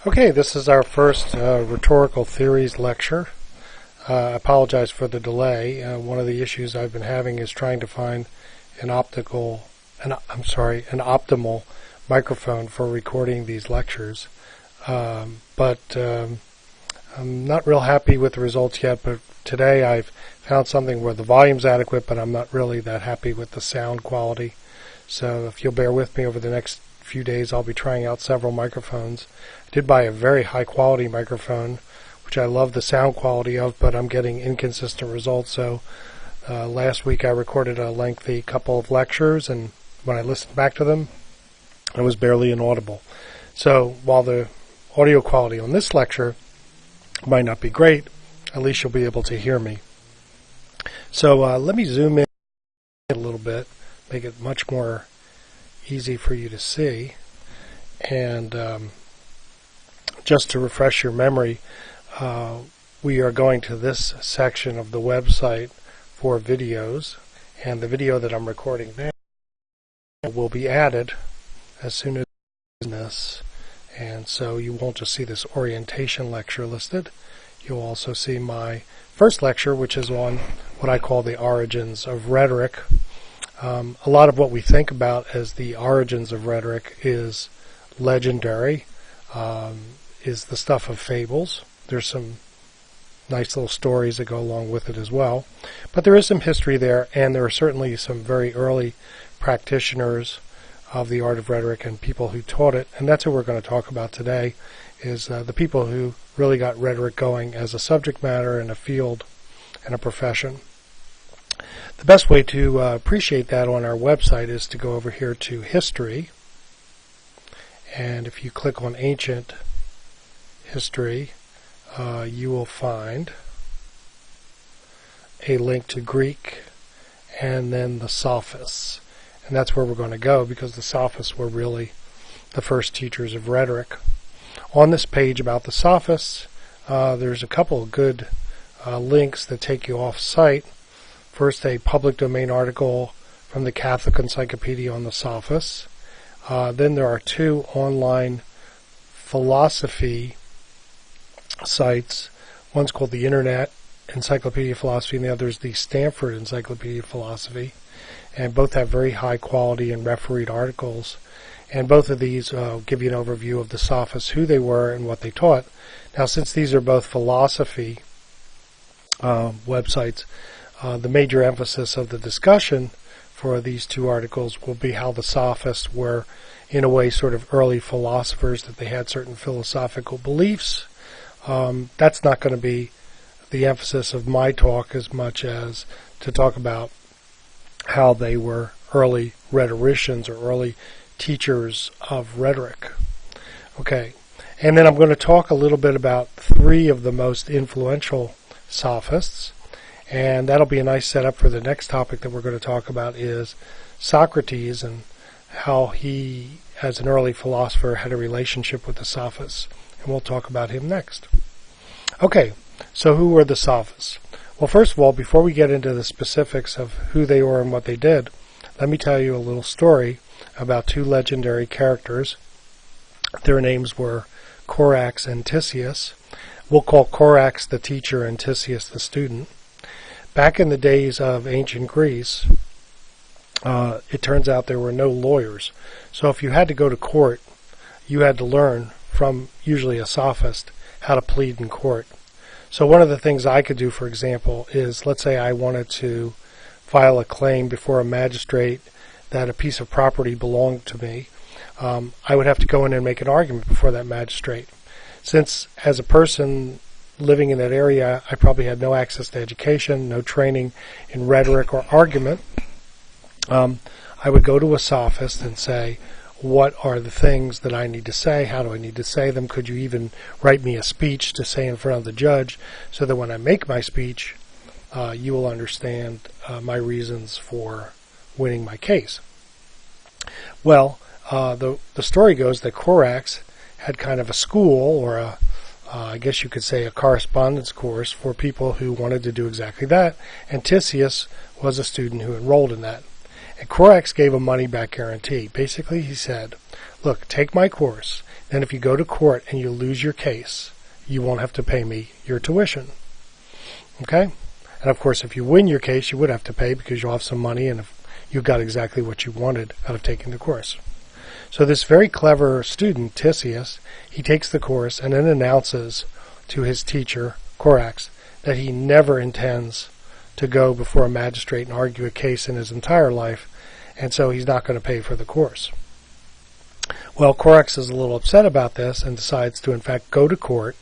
Okay, this is our first rhetorical theories lecture. I apologize for the delay. One of the issues I've been having is trying to find an optimal microphone for recording these lectures. But I'm not real happy with the results yet, but today I've found something where the volume's adequate, but I'm not really that happy with the sound quality. So if you'll bear with me over the next few days, I'll be trying out several microphones. I did buy a very high quality microphone, which I love the sound quality of, but I'm getting inconsistent results. So last week I recorded a lengthy couple of lectures, and when I listened back to them, it was barely inaudible. So while the audio quality on this lecture might not be great, at least you'll be able to hear me. So let me zoom in a little bit, make it much more easy for you to see. And just to refresh your memory, we are going to this section of the website for videos, and the video that I'm recording now will be added as soon as this. And so you won't just see this orientation lecture listed. You'll also see my first lecture, which is on what I call the origins of rhetoric. A lot of what we think about as the origins of rhetoric is legendary, is the stuff of fables. There's some nice little stories that go along with it as well. But there is some history there, and there are certainly some very early practitioners of the art of rhetoric and people who taught it. And that's what we're going to talk about today, is the people who really got rhetoric going as a subject matter and a field and a profession. The best way to appreciate that on our website is to go over here to history. And if you click on ancient history, you will find a link to Greek and then the Sophists. And that's where we're going to go, because the Sophists were really the first teachers of rhetoric. On this page about the Sophists, there's a couple of good links that take you off site. First, a public domain article from the Catholic Encyclopedia on the Sophists. Then there are two online philosophy sites. One's called the Internet Encyclopedia of Philosophy, and the other is the Stanford Encyclopedia of Philosophy. And both have very high quality and refereed articles. And both of these give you an overview of the Sophists, who they were and what they taught. Now, since these are both philosophy websites, the major emphasis of the discussion for these two articles will be how the Sophists were, in a way, sort of early philosophers, that they had certain philosophical beliefs. That's not going to be the emphasis of my talk as much as to talk about how they were early rhetoricians or early teachers of rhetoric. Okay, and then I'm going to talk a little bit about three of the most influential Sophists, and that'll be a nice setup for the next topic that we're going to talk about, is Socrates and how he, as an early philosopher, had a relationship with the Sophists, and we'll talk about him next. Okay, so who were the Sophists? Well, first of all, before we get into the specifics of who they were and what they did, let me tell you a little story about two legendary characters. Their names were Corax and Tisias. We'll call Corax the teacher and Tisias the student. Back in the days of ancient Greece, it turns out there were no lawyers. So if you had to go to court, you had to learn from usually a sophist how to plead in court. So one of the things I could do, for example, is, let's say I wanted to file a claim before a magistrate that a piece of property belonged to me. I would have to go in and make an argument before that magistrate. Since as a person living in that area, I probably had no access to education, no training in rhetoric or argument, I would go to a sophist and say, what are the things that I need to say? How do I need to say them? Could you even write me a speech to say in front of the judge, so that when I make my speech, you will understand my reasons for winning my case? Well, the story goes that Corax had kind of a school, or I guess you could say a correspondence course for people who wanted to do exactly that, and Tisias was a student who enrolled in that. And Corax gave a money-back guarantee. Basically, he said, look, take my course. then if you go to court and you lose your case, you won't have to pay me your tuition. Okay? And of course, if you win your case, you would have to pay because you'll have some money and if you got exactly what you wanted out of taking the course. So this very clever student, Tisius, he takes the course and then announces to his teacher, Corax, that he never intends to go before a magistrate and argue a case in his entire life, and so he's not going to pay for the course. Well, Corax is a little upset about this and decides to, in fact, go to court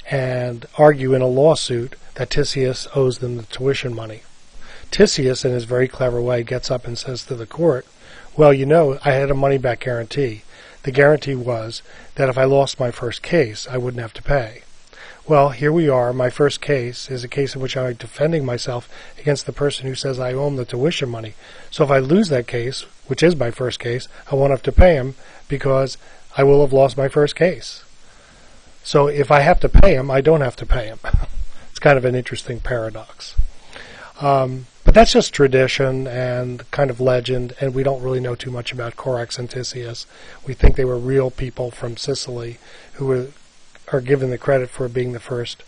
and argue in a lawsuit that Tisius owes them the tuition money. Tisius, in his very clever way, gets up and says to the court, well, you know, I had a money-back guarantee. The guarantee was that if I lost my first case, I wouldn't have to pay. Well, here we are. My first case is a case in which I'm defending myself against the person who says I owe him the tuition money. So if I lose that case, which is my first case, I won't have to pay him because I will have lost my first case. So if I have to pay him, I don't have to pay him. It's kind of an interesting paradox. But that's just tradition and kind of legend, and we don't really know too much about Corax and Tisius. We think they were real people from Sicily who are given the credit for being the first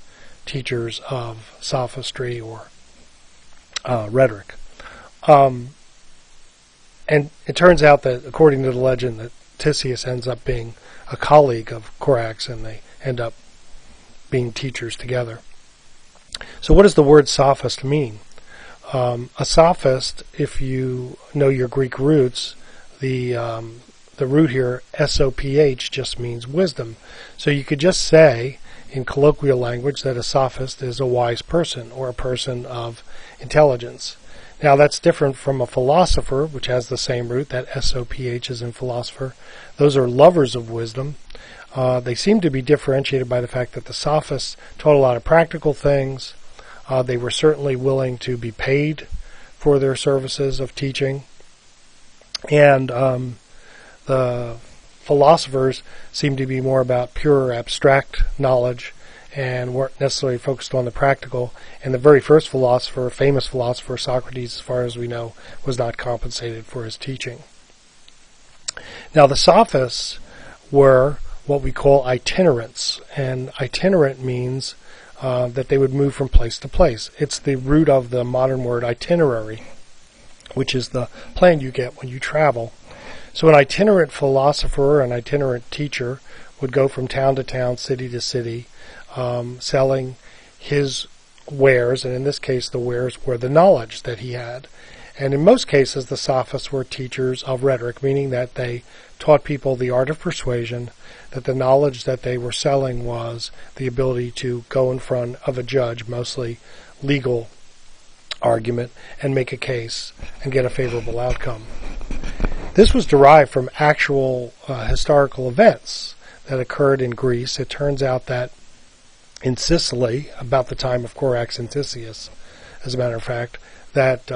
teachers of sophistry or rhetoric. And it turns out that, according to the legend, that Tisius ends up being a colleague of Corax, and they end up being teachers together. So what does the word sophist mean? A sophist, if you know your Greek roots, the root here, S-O-P-H, just means wisdom. So you could just say, in colloquial language, that a sophist is a wise person or a person of intelligence. Now that's different from a philosopher, which has the same root, that S-O-P-H is in philosopher. Those are lovers of wisdom. They seem to be differentiated by the fact that the sophists taught a lot of practical things. They were certainly willing to be paid for their services of teaching. And the philosophers seem to be more about pure abstract knowledge and weren't necessarily focused on the practical. And the very first philosopher, famous philosopher, Socrates, as far as we know, was not compensated for his teaching. Now the sophists were what we call itinerants, and itinerant means that they would move from place to place. It's the root of the modern word itinerary, which is the plan you get when you travel. So an itinerant philosopher, an itinerant teacher, would go from town to town, city to city, selling his wares, and in this case the wares were the knowledge that he had. And in most cases the sophists were teachers of rhetoric, meaning that they taught people the art of persuasion, that the knowledge that they were selling was the ability to go in front of a judge, mostly legal argument, and make a case and get a favorable outcome. This was derived from actual historical events that occurred in Greece. It turns out that in Sicily, about the time of Corax and Tisius, as a matter of fact, that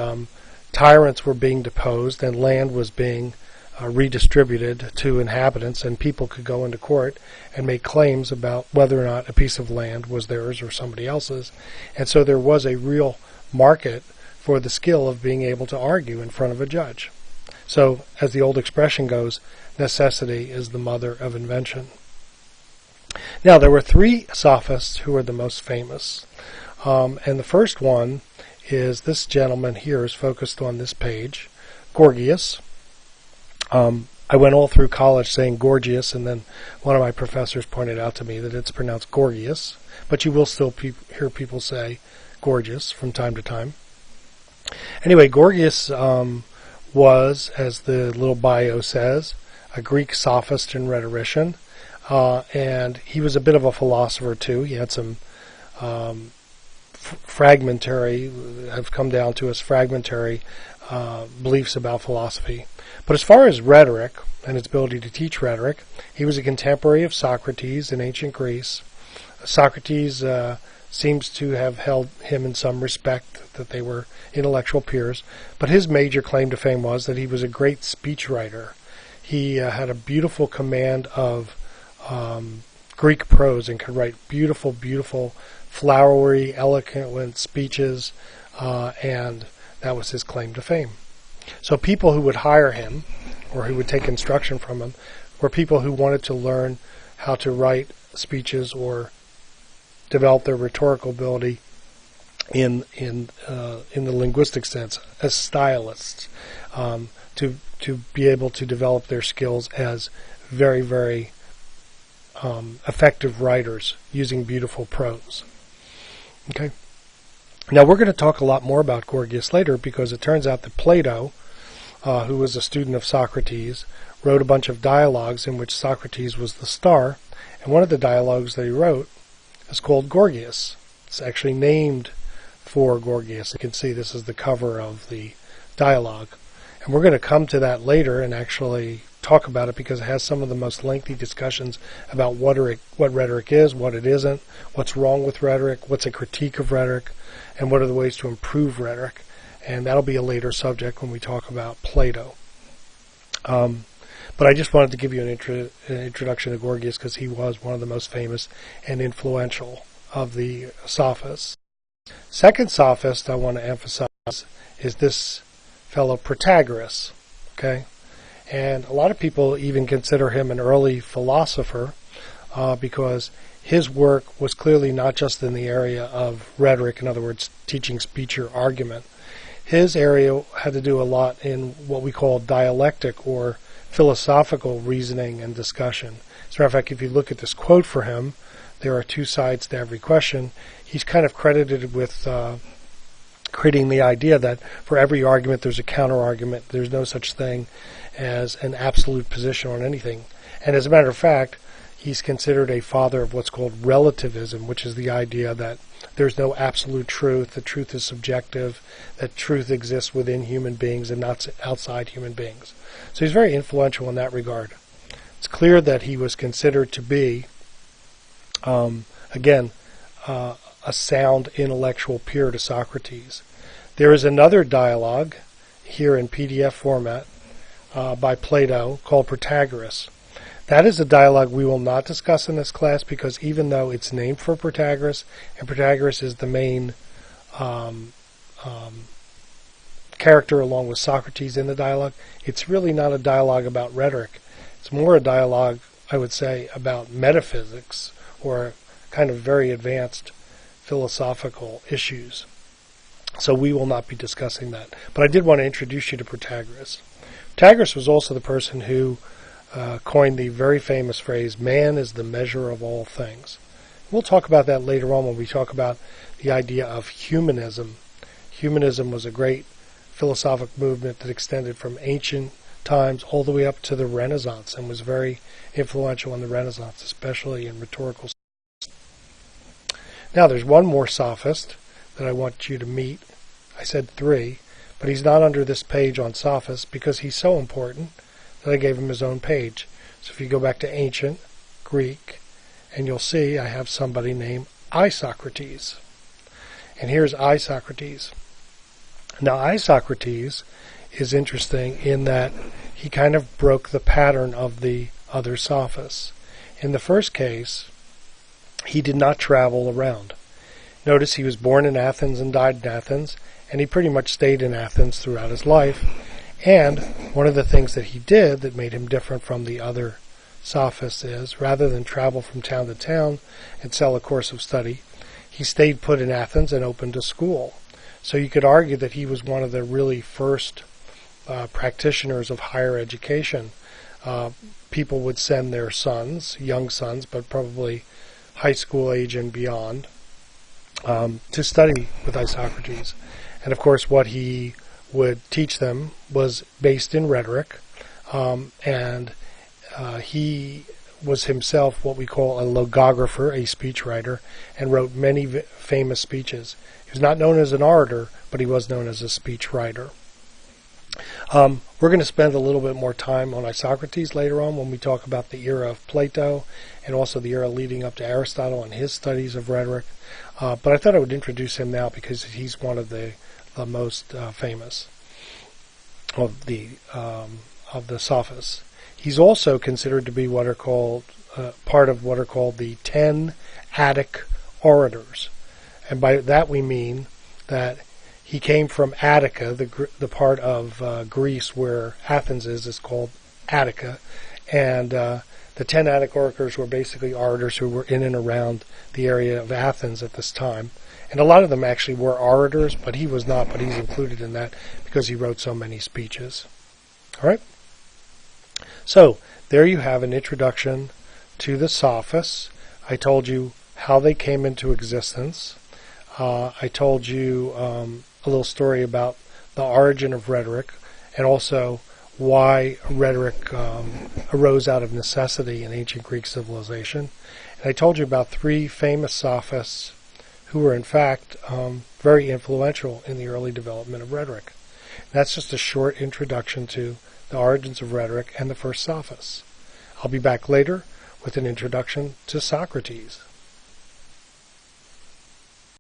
tyrants were being deposed and land was being redistributed to inhabitants, and people could go into court and make claims about whether or not a piece of land was theirs or somebody else's. And so there was a real market for the skill of being able to argue in front of a judge. So, as the old expression goes, necessity is the mother of invention. Now, there were three sophists who were the most famous. And the first one is this gentleman here is focused on this page, Gorgias. I went all through college saying Gorgias, and then one of my professors pointed out to me that it's pronounced Gorgias, but you will still hear people say Gorgias from time to time. Anyway, Gorgias was, as the little bio says, a Greek sophist and rhetorician, and he was a bit of a philosopher too. He had some fragmentary, have come down to us fragmentary beliefs about philosophy. But as far as rhetoric and his ability to teach rhetoric, he was a contemporary of Socrates in ancient Greece. Socrates seems to have held him in some respect, that they were intellectual peers. But his major claim to fame was that he was a great speechwriter. He had a beautiful command of Greek prose and could write beautiful, beautiful, flowery, eloquent speeches, and that was his claim to fame. So people who would hire him, or who would take instruction from him, were people who wanted to learn how to write speeches or develop their rhetorical ability in the linguistic sense as stylists, to be able to develop their skills as very, very effective writers using beautiful prose. Okay. Now we're going to talk a lot more about Gorgias later, because it turns out that Plato, who was a student of Socrates, wrote a bunch of dialogues in which Socrates was the star, and one of the dialogues that he wrote is called Gorgias. It's actually named for Gorgias. You can see this is the cover of the dialogue. And we're going to come to that later and actually talk about it, because it has some of the most lengthy discussions about what rhetoric is, what it isn't, what's wrong with rhetoric, what's a critique of rhetoric, and what are the ways to improve rhetoric. And that'll be a later subject when we talk about Plato. But I just wanted to give you an introduction to Gorgias, because he was one of the most famous and influential of the Sophists. Second Sophist I want to emphasize is this fellow Protagoras. Okay? And a lot of people even consider him an early philosopher, because his work was clearly not just in the area of rhetoric, in other words, teaching speech or argument. His area had to do a lot in what we call dialectic or philosophical reasoning and discussion. As a matter of fact, if you look at this quote for him, there are two sides to every question. He's kind of credited with creating the idea that for every argument there's a counter-argument. There's no such thing as an absolute position on anything. And as a matter of fact, he's considered a father of what's called relativism, which is the idea that there's no absolute truth, that truth is subjective, that truth exists within human beings and not outside human beings. So he's very influential in that regard. It's clear that he was considered to be, again, a sound intellectual peer to Socrates. There is another dialogue here in PDF format by Plato called Protagoras. That is a dialogue we will not discuss in this class, because even though it's named for Protagoras, and Protagoras is the main character along with Socrates in the dialogue, it's really not a dialogue about rhetoric. It's more a dialogue, I would say, about metaphysics or kind of very advanced philosophical issues. So we will not be discussing that. But I did want to introduce you to Protagoras. Protagoras was also the person who coined the very famous phrase, "Man is the measure of all things." We'll talk about that later on when we talk about the idea of humanism. Humanism was a great philosophic movement that extended from ancient times all the way up to the Renaissance, and was very influential in the Renaissance, especially in rhetorical. Now there's one more sophist that I want you to meet. I said 3, but he's not under this page on sophists because he's so important that I gave him his own page. So if you go back to ancient Greek, and you'll see I have somebody named Isocrates. And here's Isocrates. Now Isocrates is interesting in that he kind of broke the pattern of the other sophists. In the first case, he did not travel around. Notice he was born in Athens and died in Athens, and he pretty much stayed in Athens throughout his life. And one of the things that he did that made him different from the other sophists is, rather than travel from town to town and sell a course of study, he stayed put in Athens and opened a school. So you could argue that he was one of the really first practitioners of higher education. People would send their sons, young sons, but probably high school age and beyond, to study with Isocrates. And of course what he would teach them was based in rhetoric, and he was himself what we call a logographer, a speechwriter, and wrote many famous speeches. He was not known as an orator, but he was known as a speechwriter. We're going to spend a little bit more time on Isocrates later on when we talk about the era of Plato and also the era leading up to Aristotle and his studies of rhetoric. But I thought I would introduce him now because he's one of the most famous of the sophists. He's also considered to be what are called part of what are called the 10 Attic orators, and by that we mean that he came from Attica, the part of Greece where Athens is called Attica, And the 10 anagorakers were basically orators who were in and around the area of Athens at this time. And a lot of them actually were orators, but he was not, but he's included in that because he wrote so many speeches. All right? So, there you have an introduction to the Sophists. I told you how they came into existence. I told you a little story about the origin of rhetoric and also why rhetoric arose out of necessity in ancient Greek civilization. And I told you about 3 famous Sophists who were in fact very influential in the early development of rhetoric. That's just a short introduction to the origins of rhetoric and the first Sophists. I'll be back later with an introduction to Socrates.